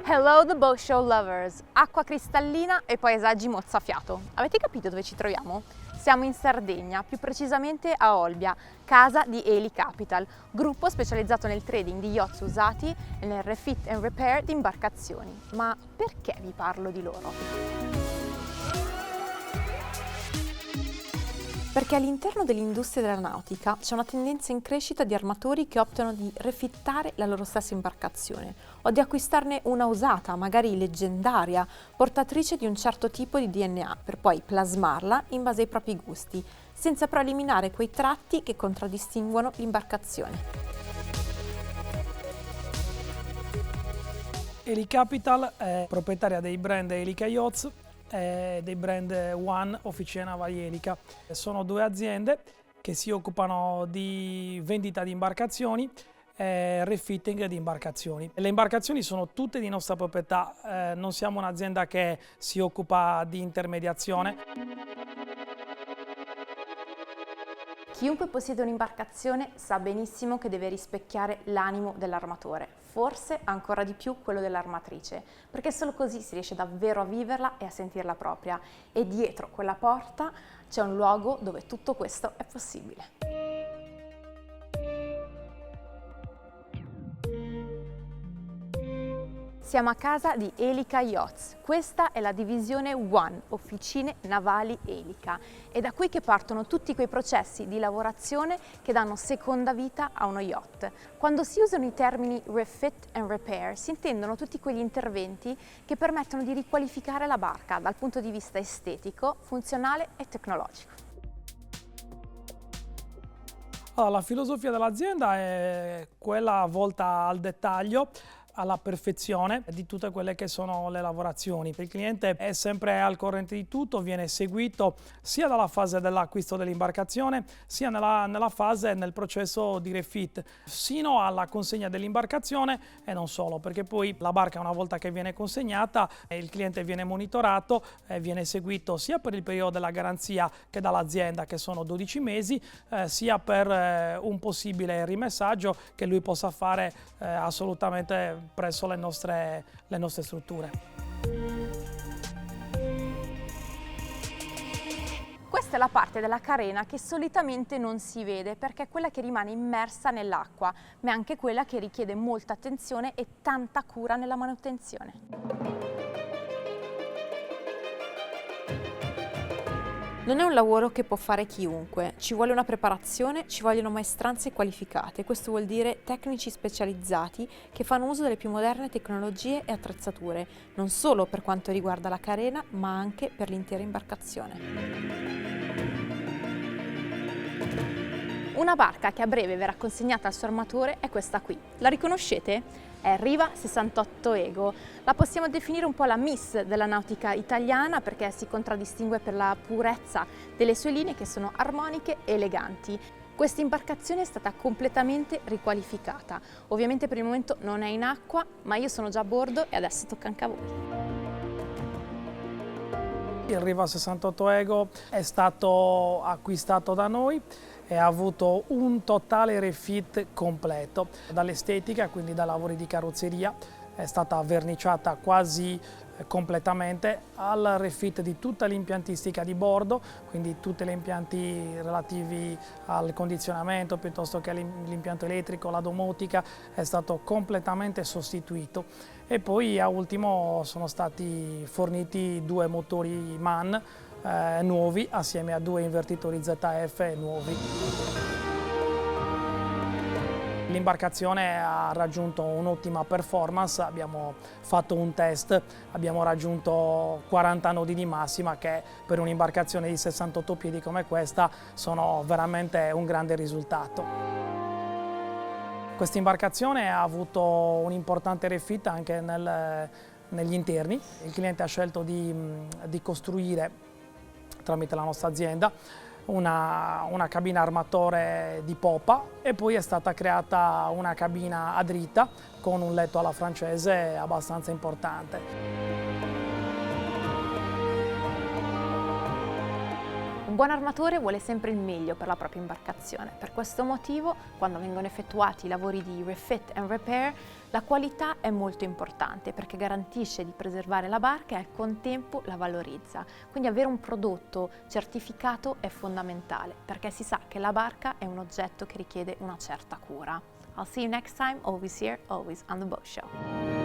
Hello the boat show lovers! Acqua cristallina e paesaggi mozzafiato. Avete capito dove ci troviamo? Siamo in Sardegna, più precisamente a Olbia, casa di Eli Capital, gruppo specializzato nel trading di yachts usati e nel refit and repair di imbarcazioni. Ma perché vi parlo di loro? Perché all'interno dell'industria della nautica c'è una tendenza in crescita di armatori che optano di refittare la loro stessa imbarcazione o di acquistarne una usata, magari leggendaria, portatrice di un certo tipo di DNA, per poi plasmarla in base ai propri gusti, senza però eliminare quei tratti che contraddistinguono l'imbarcazione. Eli Capital è proprietaria dei brand Elica Yachts e dei brand One Officina Navali Elica. Sono due aziende che si occupano di vendita di imbarcazioni e refitting di imbarcazioni. Le imbarcazioni sono tutte di nostra proprietà, non siamo un'azienda che si occupa di intermediazione. Chiunque possiede un'imbarcazione sa benissimo che deve rispecchiare l'animo dell'armatore, forse ancora di più quello dell'armatrice, perché solo così si riesce davvero a viverla e a sentirla propria. E dietro quella porta c'è un luogo dove tutto questo è possibile. Siamo a casa di Elica Yachts. Questa è la divisione One, Officine Navali Elica. È da qui che partono tutti quei processi di lavorazione che danno seconda vita a uno yacht. Quando si usano i termini refit and repair, si intendono tutti quegli interventi che permettono di riqualificare la barca dal punto di vista estetico, funzionale e tecnologico. Allora, la filosofia dell'azienda è quella volta al dettaglio, alla perfezione di tutte quelle che sono le lavorazioni. Il cliente è sempre al corrente di tutto, viene seguito sia dalla fase dell'acquisto dell'imbarcazione sia nella fase nel processo di refit, sino alla consegna dell'imbarcazione e non solo, perché poi la barca una volta che viene consegnata il cliente viene monitorato e viene seguito sia per il periodo della garanzia che dall'azienda, che sono 12 mesi, sia per un possibile rimessaggio che lui possa fare assolutamente presso le nostre strutture. Questa è la parte della carena che solitamente non si vede perché è quella che rimane immersa nell'acqua, ma è anche quella che richiede molta attenzione e tanta cura nella manutenzione. Non è un lavoro che può fare chiunque, ci vuole una preparazione, ci vogliono maestranze qualificate, questo vuol dire tecnici specializzati che fanno uso delle più moderne tecnologie e attrezzature, non solo per quanto riguarda la carena, ma anche per l'intera imbarcazione. Una barca che a breve verrà consegnata al suo armatore è questa qui. La riconoscete? È Riva 68 Ego. La possiamo definire un po' la miss della nautica italiana perché si contraddistingue per la purezza delle sue linee che sono armoniche e eleganti. Questa imbarcazione è stata completamente riqualificata. Ovviamente per il momento non è in acqua, ma io sono già a bordo e adesso tocca anche a voi. Il Riva 68 Ego è stato acquistato da noi e ha avuto un totale refit completo, dall'estetica, quindi dai lavori di carrozzeria, è stata verniciata quasi completamente, al refit di tutta l'impiantistica di bordo, quindi tutti gli impianti relativi al condizionamento piuttosto che all'impianto elettrico, la domotica è stato completamente sostituito. E poi a ultimo sono stati forniti 2 motori MAN nuovi assieme a 2 invertitori ZF nuovi. L'imbarcazione ha raggiunto un'ottima performance, abbiamo fatto un test, abbiamo raggiunto 40 nodi di massima che per un'imbarcazione di 68 piedi come questa sono veramente un grande risultato. Questa imbarcazione ha avuto un importante refit anche negli interni. Il cliente ha scelto di costruire tramite la nostra azienda una cabina armatore di poppa e poi è stata creata una cabina a dritta con un letto alla francese abbastanza importante. Un buon armatore vuole sempre il meglio per la propria imbarcazione. Per questo motivo, quando vengono effettuati i lavori di refit and repair, la qualità è molto importante perché garantisce di preservare la barca e al contempo la valorizza. Quindi avere un prodotto certificato è fondamentale perché si sa che la barca è un oggetto che richiede una certa cura. I'll see you next time, always here, always on the Boat Show.